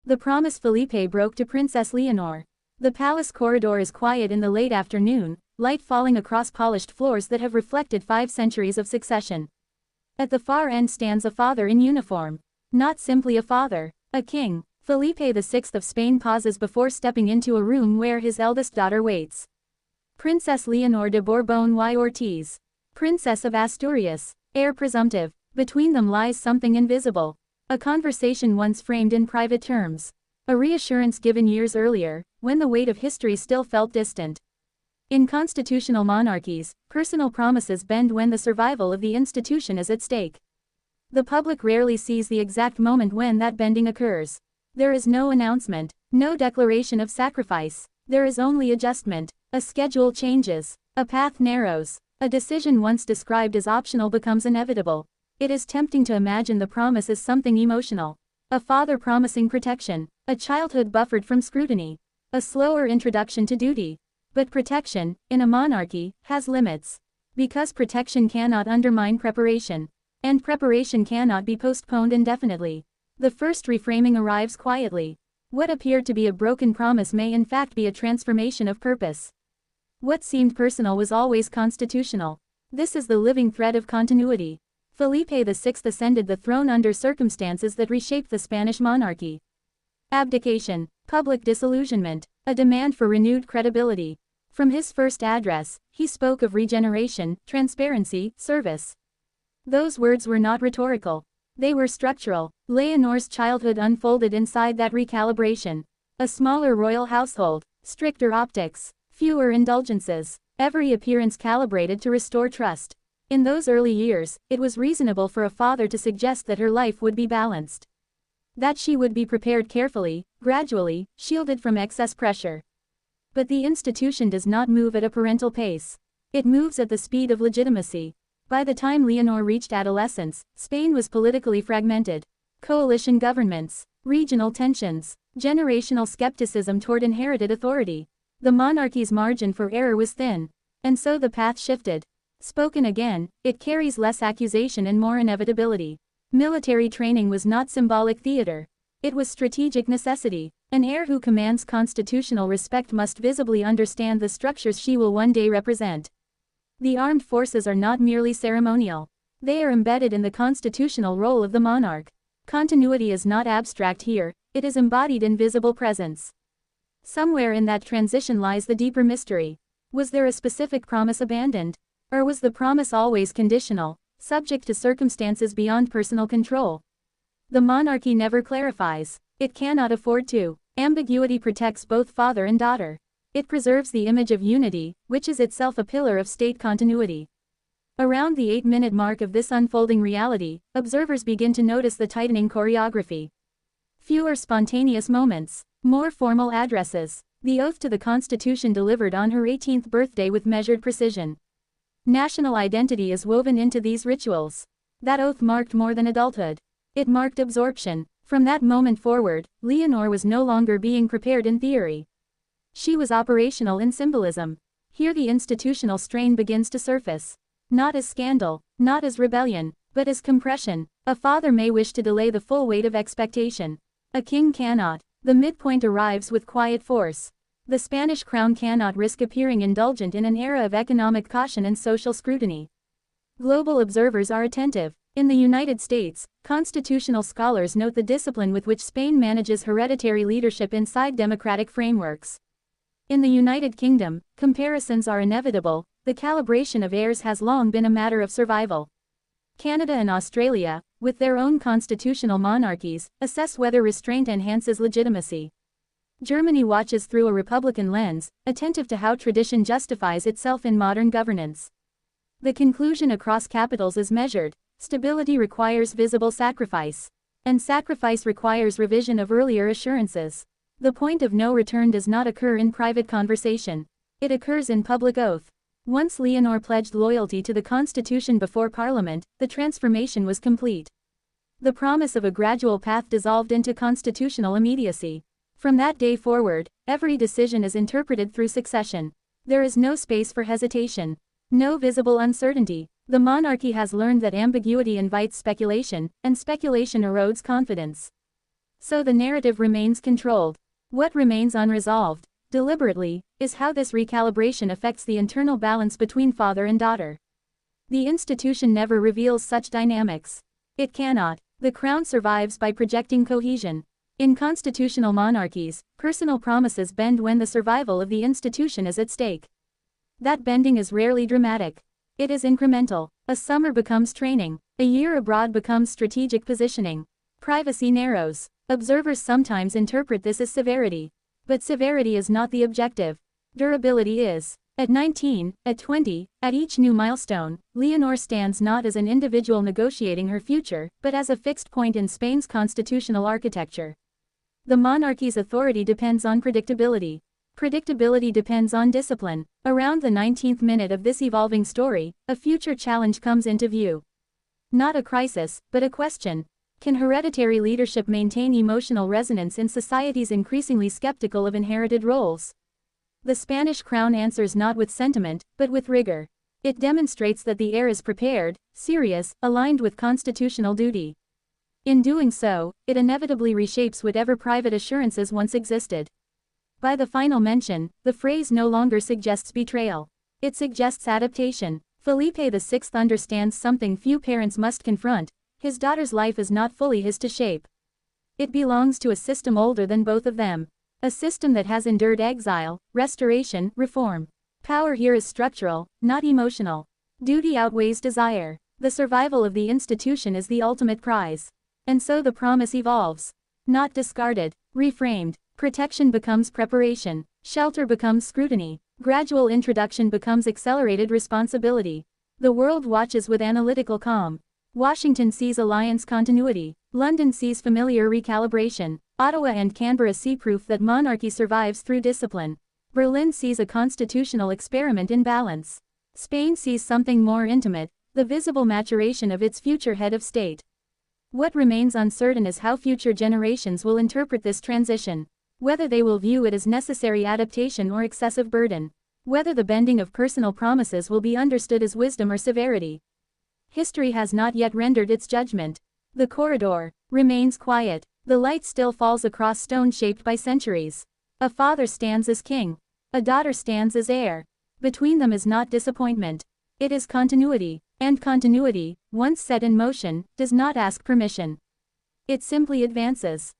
The promise Felipe broke to Princess Leonor. The palace corridor is quiet in the late afternoon, light falling across polished floors that have reflected 5 centuries of succession. At the far end stands a father in uniform. Not simply a father, a king. Felipe VI of Spain pauses before stepping into a room where his eldest daughter waits. Princess Leonor de Borbón y Ortiz. Princess of Asturias, heir presumptive. Between them lies something invisible. A conversation once framed in private terms. A reassurance given years earlier, when the weight of history still felt distant. In constitutional monarchies, personal promises bend when the survival of the institution is at stake. The public rarely sees the exact moment when that bending occurs. There is no announcement, no declaration of sacrifice. There is only adjustment. A schedule changes. A path narrows. A decision once described as optional becomes inevitable. It is tempting to imagine the promise as something emotional. A father promising protection. A childhood buffered from scrutiny. A slower introduction to duty. But protection, in a monarchy, has limits. Because protection cannot undermine preparation. And preparation cannot be postponed indefinitely. The first reframing arrives quietly. What appeared to be a broken promise may in fact be a transformation of purpose. What seemed personal was always constitutional. This is the living thread of continuity. Felipe VI ascended the throne under circumstances that reshaped the Spanish monarchy. Abdication, public disillusionment, a demand for renewed credibility. From his first address, he spoke of regeneration, transparency, service. Those words were not rhetorical. They were structural. Leonor's childhood unfolded inside that recalibration. A smaller royal household, stricter optics, fewer indulgences, every appearance calibrated to restore trust. In those early years, it was reasonable for a father to suggest that her life would be balanced. That she would be prepared carefully, gradually, shielded from excess pressure. But the institution does not move at a parental pace. It moves at the speed of legitimacy. By the time Leonor reached adolescence, Spain was politically fragmented. Coalition governments, regional tensions, generational skepticism toward inherited authority. The monarchy's margin for error was thin. And so the path shifted. Spoken again, it carries less accusation and more inevitability. Military training was not symbolic theater. It was strategic necessity. An heir who commands constitutional respect must visibly understand the structures she will one day represent. The armed forces are not merely ceremonial. They are embedded in the constitutional role of the monarch. Continuity is not abstract here, it is embodied in visible presence. Somewhere in that transition lies the deeper mystery. Was there a specific promise abandoned? Or was the promise always conditional, subject to circumstances beyond personal control? The monarchy never clarifies. It cannot afford to. Ambiguity protects both father and daughter. It preserves the image of unity, which is itself a pillar of state continuity. Around the 8-minute mark of this unfolding reality, observers begin to notice the tightening choreography. Fewer spontaneous moments, more formal addresses. The oath to the Constitution delivered on her 18th birthday with measured precision. National identity is woven into these rituals. That oath marked more than adulthood. It marked absorption. From that moment forward, Leonor was no longer being prepared in theory. She was operational in symbolism. Here the institutional strain begins to surface. Not as scandal, not as rebellion, but as compression. A father may wish to delay the full weight of expectation. A king cannot. The midpoint arrives with quiet force. The Spanish crown cannot risk appearing indulgent in an era of economic caution and social scrutiny. Global observers are attentive. In the United States, constitutional scholars note the discipline with which Spain manages hereditary leadership inside democratic frameworks. In the United Kingdom, comparisons are inevitable. The calibration of heirs has long been a matter of survival. Canada and Australia, with their own constitutional monarchies, assess whether restraint enhances legitimacy. Germany watches through a Republican lens, attentive to how tradition justifies itself in modern governance. The conclusion across capitals is measured. Stability requires visible sacrifice. And sacrifice requires revision of earlier assurances. The point of no return does not occur in private conversation. It occurs in public oath. Once Leonor pledged loyalty to the Constitution before Parliament, the transformation was complete. The promise of a gradual path dissolved into constitutional immediacy. From that day forward, every decision is interpreted through succession. There is no space for hesitation. No visible uncertainty. The monarchy has learned that ambiguity invites speculation, and speculation erodes confidence. So the narrative remains controlled. What remains unresolved, deliberately, is how this recalibration affects the internal balance between father and daughter. The institution never reveals such dynamics. It cannot. The crown survives by projecting cohesion. In constitutional monarchies, personal promises bend when the survival of the institution is at stake. That bending is rarely dramatic. It is incremental. A summer becomes training. A year abroad becomes strategic positioning. Privacy narrows. Observers sometimes interpret this as severity. But severity is not the objective. Durability is. At 19, at 20, at each new milestone, Leonor stands not as an individual negotiating her future, but as a fixed point in Spain's constitutional architecture. The monarchy's authority depends on predictability. Predictability depends on discipline. Around the 19th minute of this evolving story, a future challenge comes into view. Not a crisis, but a question. Can hereditary leadership maintain emotional resonance in societies increasingly skeptical of inherited roles? The Spanish crown answers not with sentiment, but with rigor. It demonstrates that the heir is prepared, serious, aligned with constitutional duty. In doing so, it inevitably reshapes whatever private assurances once existed. By the final mention, the phrase no longer suggests betrayal. It suggests adaptation. Felipe VI understands something few parents must confront: his daughter's life is not fully his to shape. It belongs to a system older than both of them. A system that has endured exile, restoration, reform. Power here is structural, not emotional. Duty outweighs desire. The survival of the institution is the ultimate prize. And so the promise evolves. Not discarded, reframed. Protection becomes preparation. Shelter becomes scrutiny. Gradual introduction becomes accelerated responsibility. The world watches with analytical calm. Washington sees alliance continuity. London sees familiar recalibration. Ottawa and Canberra see proof that monarchy survives through discipline. Berlin sees a constitutional experiment in balance. Spain sees something more intimate, the visible maturation of its future head of state. What remains uncertain is how future generations will interpret this transition. Whether they will view it as necessary adaptation or excessive burden. Whether the bending of personal promises will be understood as wisdom or severity. History has not yet rendered its judgment. The corridor remains quiet. The light still falls across stone shaped by centuries. A father stands as king. A daughter stands as heir. Between them is not disappointment. It is continuity. And continuity, once set in motion, does not ask permission. It simply advances.